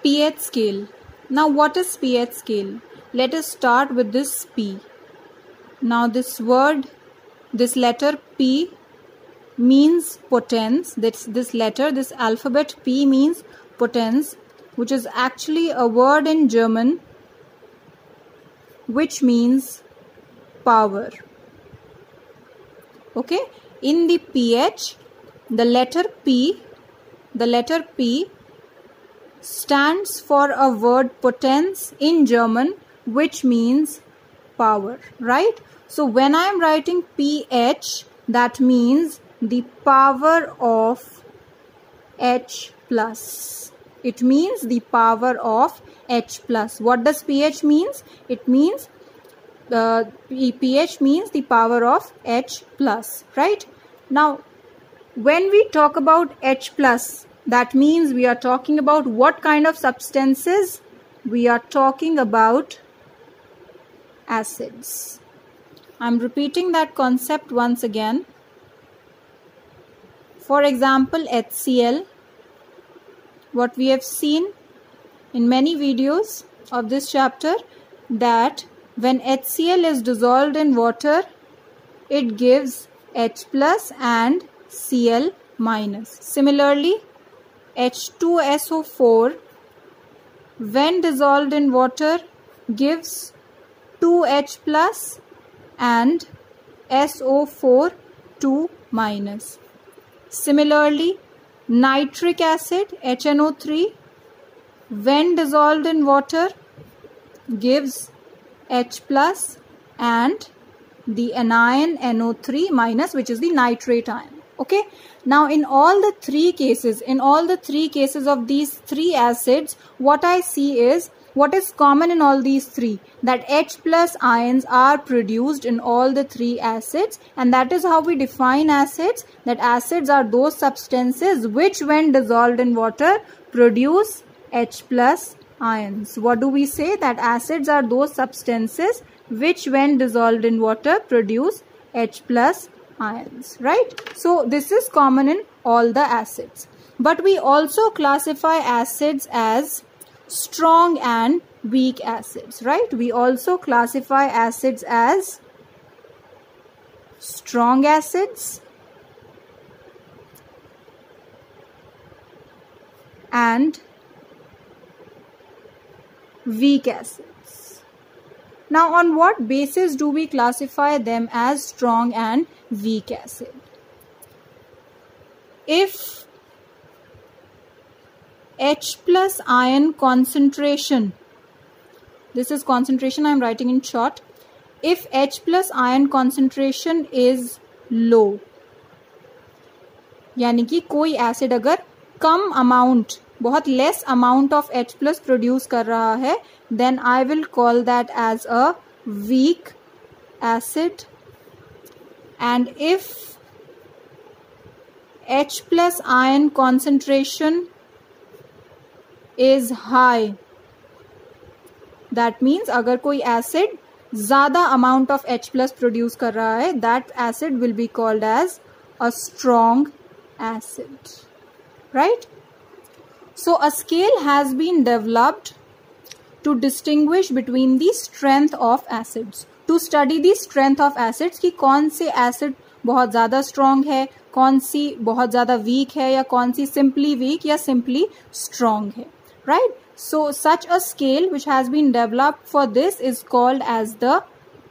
pH scale. Now what is pH scale? Let us start with this P. Now this word, this letter P means potence. This letter, this alphabet P means potence, which is actually a word in German which means power. Okay, in the pH, the letter P stands for a word potence in German which means power, right? So when I am writing pH, that means the power of H plus. It means the power of H plus. What does pH means? It means pH means the power of H plus, right? Now when we talk about H plus, that means we are talking about what kind of substances? We are talking about acids. I'm repeating that concept once again. For example, HCl, what we have seen in many videos of this chapter, that when HCl is dissolved in water, it gives H plus and Cl minus. Similarly, H2SO4 when dissolved in water gives 2H plus and SO4 2 minus. Similarly, nitric acid HNO3 when dissolved in water gives H plus and the anion NO3 minus, which is the nitrate ion. Okay, now in all the three cases of these three acids, what I see is, what is common in all these three, that H plus ions are produced in all the three acids, and that is how we define acids, that acids are those substances which when dissolved in water produce H plus ions. What do we say? That acids are those substances which when dissolved in water produce H plus ions, right? So this is common in all the acids. But we also classify acids as strong and weak acids, right? We also classify acids as strong acids and weak acids. Now on what basis do we classify them as strong and weak acid? If H plus ion concentration, this is concentration I am writing in short, if H plus ion concentration is low, यानी कि कोई acid अगर कम amount, बहुत less amount of H plus produce कर रहा है, then I will call that as a weak acid. And if H plus ion concentration is high, that means अगर कोई एसिड ज़्यादा amount of H plus produce कर रहा है, that acid will be called as a strong acid, right? So a scale has been developed to distinguish between the strength of acids, to study the strength of acids, कि कौन से acid बहुत ज़्यादा strong है, कौन सी बहुत ज़्यादा weak है, या कौन सी simply weak या simply strong है, right? So such a scale which has been developed for this is called as the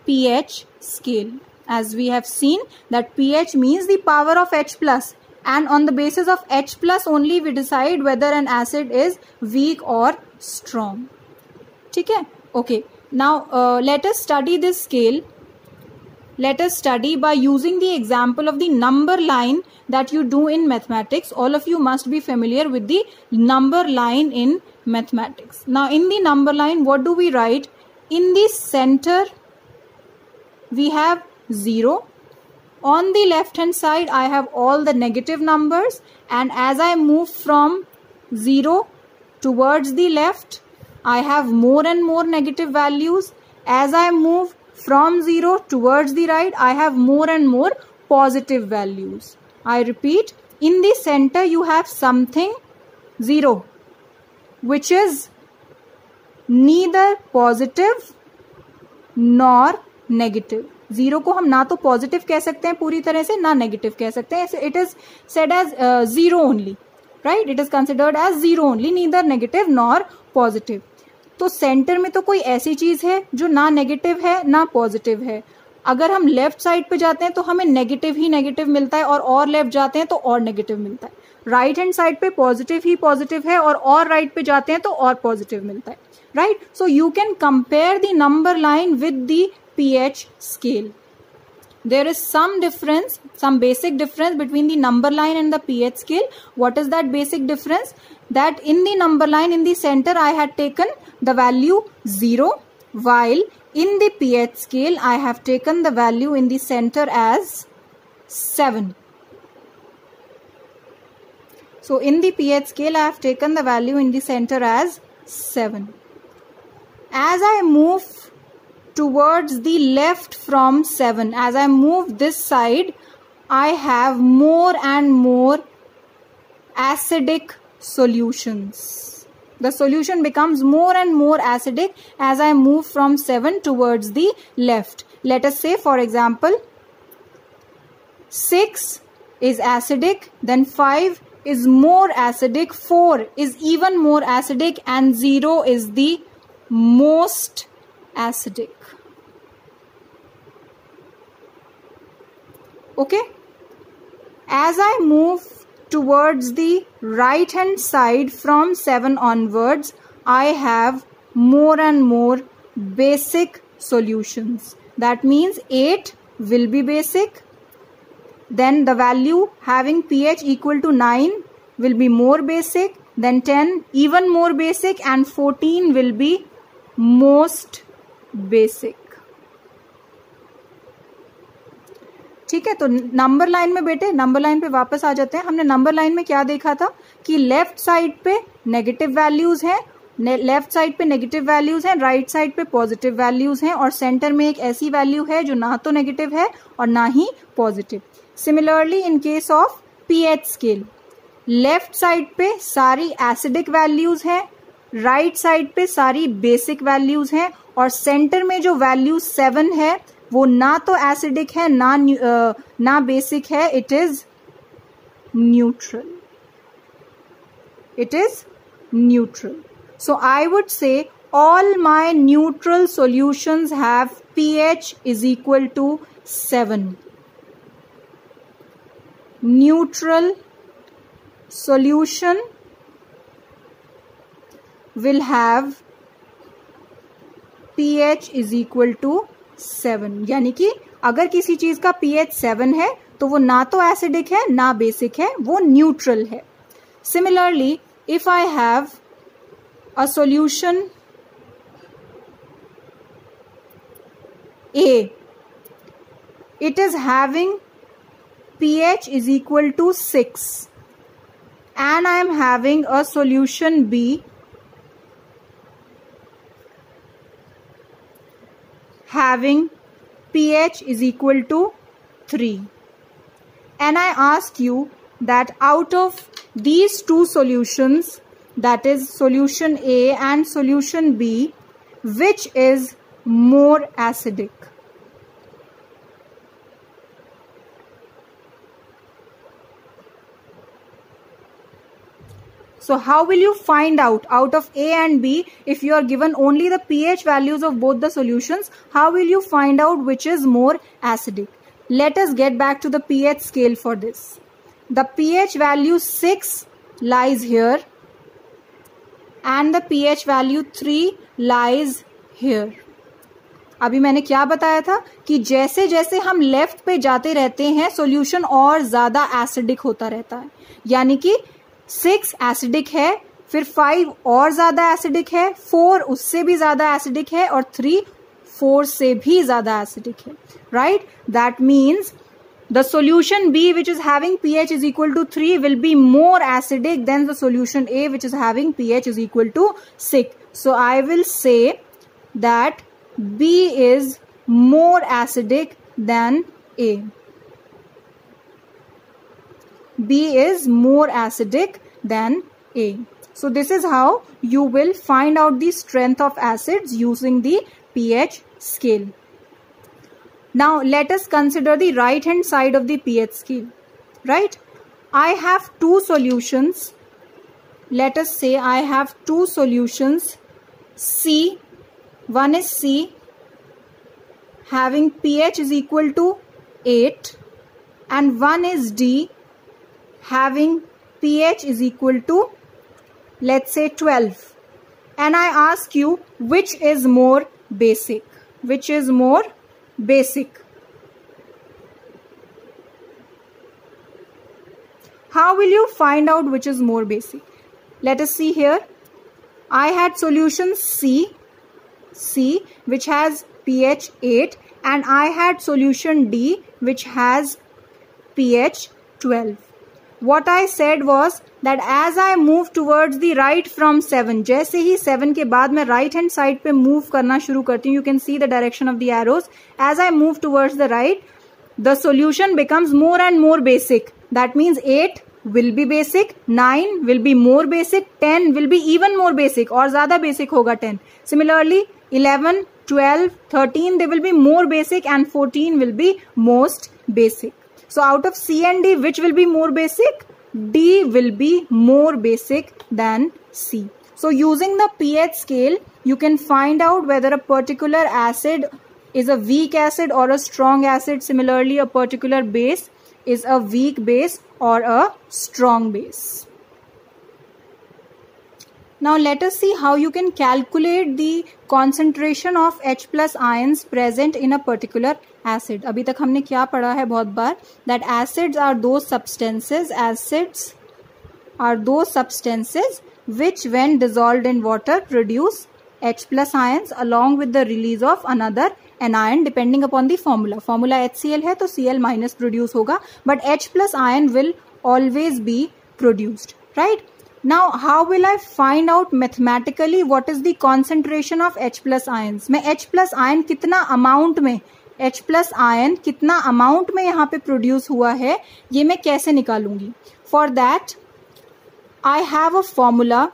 pH scale. As we have seen that pH means the power of H plus, and on the basis of H plus only we decide whether an acid is weak or strong. ठीक है? Okay. Now let us study this scale. Let us study by using the example of the number line that you do in mathematics. All of you must be familiar with the number line in mathematics. Now in the number line, what do we write? In the center we have 0. On the left hand side I have all the negative numbers, and as I move from 0 towards the left I have more and more negative values. As I move from 0 towards the right I have more and more positive values. I repeat, in the center you have something 0. which is neither positive nor negative. Zero को हम ना तो positive कह सकते हैं पूरी तरह से, ना नेगेटिव कह सकते हैं. It is said as zero only, right. It is considered as zero only, neither negative nor positive. तो सेंटर में तो कोई ऐसी चीज है जो ना नेगेटिव है ना पॉजिटिव है. अगर हम लेफ्ट साइड पे जाते हैं तो हमें नेगेटिव ही नेगेटिव मिलता है, और लेफ्ट जाते हैं तो और नेगेटिव मिलता है. राइट हैंड साइड पे पॉजिटिव ही पॉजिटिव है, और राइट पे जाते हैं तो और पॉजिटिव मिलता है, right. So you can compare the number line with the pH scale. There is some difference, some basic difference between the number line and the pH scale. What is that basic difference? That in the number line in the center I had taken the value 0, while in the pH scale I have taken the value in the center as 7. So in the pH scale I have taken the value in the center as 7. As I move towards the left from 7, as I move this side, I have more and more acidic solutions. The solution becomes more and more acidic as I move from 7 towards the left. Let us say, for example, 6 is acidic, then 5 is more acidic, 4 is even more acidic, and 0 is the most acidic. Okay, as I move towards the right hand side from 7 onwards, I have more and more basic solutions. That means 8 will be basic, then the value having pH equal to 9 will be more basic, then 10 even more basic, and 14 will be most basic. ठीक है. तो number line में बेटे, number line पे वापस आ जाते हैं. हमने नंबर लाइन में क्या देखा था कि लेफ्ट साइड पे नेगेटिव वैल्यूज हैं, लेफ्ट साइड पे नेगेटिव वैल्यूज हैं, राइट साइड पे पॉजिटिव वैल्यूज हैं, और सेंटर में एक ऐसी वैल्यू है जो ना तो नेगेटिव है और ना ही positive. Similarly in case of pH scale, left side पे सारी एसिडिक वैल्यूज हैं, राइट साइड पे सारी बेसिक वैल्यूज हैं, और सेंटर में जो वैल्यू 7 है वो ना तो एसिडिक है ना बेसिक है. It is neutral. It is neutral. So I would say all my neutral solutions have pH is equal to 7. Neutral solution will have pH is equal to 7. यानी कि अगर किसी चीज का pH 7 है तो वो ना तो एसिडिक है ना बेसिक है, वो न्यूट्रल है. Similarly if I have a solution A, it is having pH is equal to 6, and I am having a solution B having pH is equal to 3, and I ask you that out of these two solutions, that is solution A and solution B, which is more acidic? So how will you find out of A and B if you are given only the pH values of both the solutions? How will you find out which is more acidic? Let us get back to the pH scale for this. The pH value 6 lies here and the pH value 3 lies here. अभी मैंने क्या बताया था कि जैसे जैसे हम left पे जाते रहते हैं सॉल्यूशन और ज्यादा एसिडिक होता रहता है. यानी कि 6 एसिडिक है, फिर 5 और ज्यादा एसिडिक है, 4 उससे भी ज्यादा एसिडिक है, और 3 4 से भी ज्यादा एसिडिक है. Right, that means the solution B which is having pH is equal to 3 will be more acidic than the solution A which is having pH is equal to 6. So I will say that B is more acidic than A. B is more acidic than A. So this is how you will find out the strength of acids using the pH scale. Now let us consider the right hand side of the pH scale, right? I have two solutions. Let us say I have two solutions, C, one is C having pH is equal to 8 and one is D having pH is equal to, let's say, 12. And I ask you which is more basic? Which is more basic? How will you find out which is more basic? Let us see here. I had solution C which has pH 8 and I had solution D which has pH 12. What I said was that as I move towards the right from 7, जैसे ही 7 के बाद मैं right hand side पे move करना शुरू करती हूँ, you can see the direction of the arrows. As I move towards the right, the solution becomes more and more basic. That means 8 will be basic, 9 will be more basic, 10 will be even more basic और ज़्यादा basic होगा 10. Similarly, 11, 12, 13 they will be more basic and 14 will be most basic. So out of C and D, which will be more basic? D will be more basic than C. So using the pH scale, you can find out whether a particular acid is a weak acid or a strong acid. Similarly, a particular base is a weak base or a strong base. Now let us see how you can calculate the concentration of H plus ions present in a particular acid. अभी तक हमने क्या पढ़ा है बहुत बार, that acids are those substances which when dissolved in water produce H plus ions along with the release of another anion depending upon the formula. Formula HCl है तो Cl minus produce होगा, but H plus ion will always be produced, right? Now how will I find out mathematically what is the concentration of H plus ions? मैं H plus ion कितना amount में यहाँ पे produce हुआ है, ये मैं कैसे निकालूंगी? For that, I have a formula.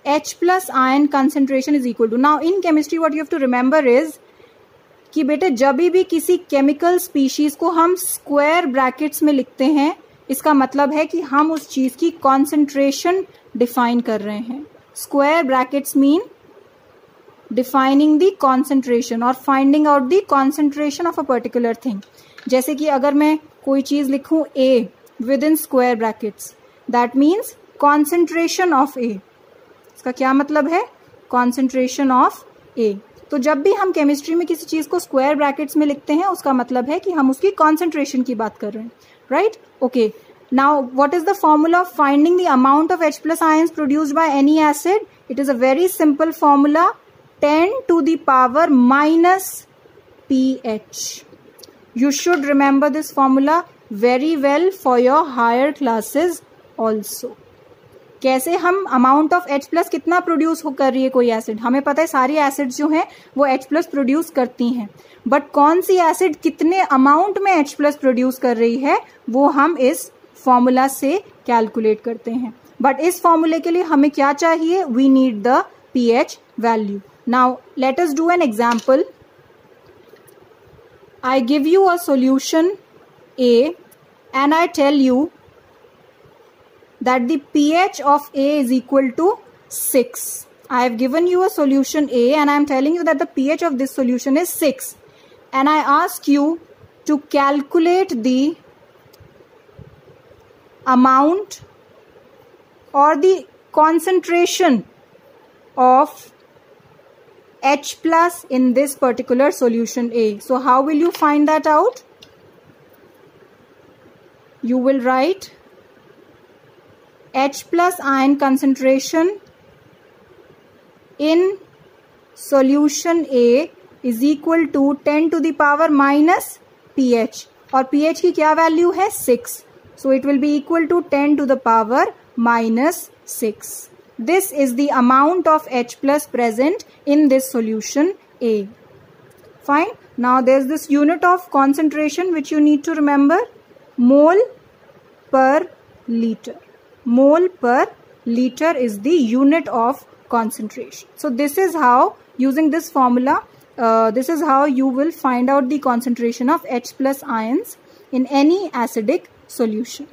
H plus ion concentration is equal to, now in chemistry what you have to remember is कि बेटे जब भी किसी केमिकल स्पीशीज को हम स्क्वायर ब्रैकेट्स में लिखते हैं, इसका मतलब है कि हम उस चीज की कॉन्सेंट्रेशन डिफाइन कर रहे हैं. Square brackets mean defining the concentration और finding out the concentration of a particular thing. जैसे कि अगर मैं कोई चीज लिखूं A within square brackets, that means concentration of A. इसका क्या मतलब है? Concentration of A. तो जब भी हम केमिस्ट्री में किसी चीज को स्क्वायर ब्रैकेट्स में लिखते हैं, उसका मतलब है कि हम उसकी कॉन्सेंट्रेशन की बात कर रहे हैं, right? Okay. Now, what is the formula of finding the amount of H plus ions produced by any acid? It is a very simple formula, 10 to the power minus pH. You should remember this formula very well for your higher classes also. कैसे हम amount of H plus कितना produce कर रही है कोई acid, हमें पता है सारी एसिड्स जो हैं वो H प्लस प्रोड्यूस करती हैं, बट कौन सी एसिड कितने अमाउंट में H प्लस प्रोड्यूस कर रही है वो हम इस फॉर्मूला से कैलकुलेट करते हैं. बट इस फॉर्मूले के लिए हमें क्या चाहिए? We need the pH value. Now let us do an example. I give you a solution A and I tell you that the pH of A is equal to 6. I have given you a solution A and I am telling you that the pH of this solution is 6. And I ask you to calculate the amount or the concentration of H plus in this particular solution A. So how will you find that out? You will write H plus ion concentration in solution A is equal to 10 to the power minus pH. और pH की क्या value है? 6. So it will be equal to 10 to the power minus 6. This is the amount of H plus present in this solution A. Fine. Now there is this unit of concentration which you need to remember. Mole per liter. mole per liter is the unit of concentration. So this is how, using this formula, this is how you will find out the concentration of H plus ions in any acidic solution.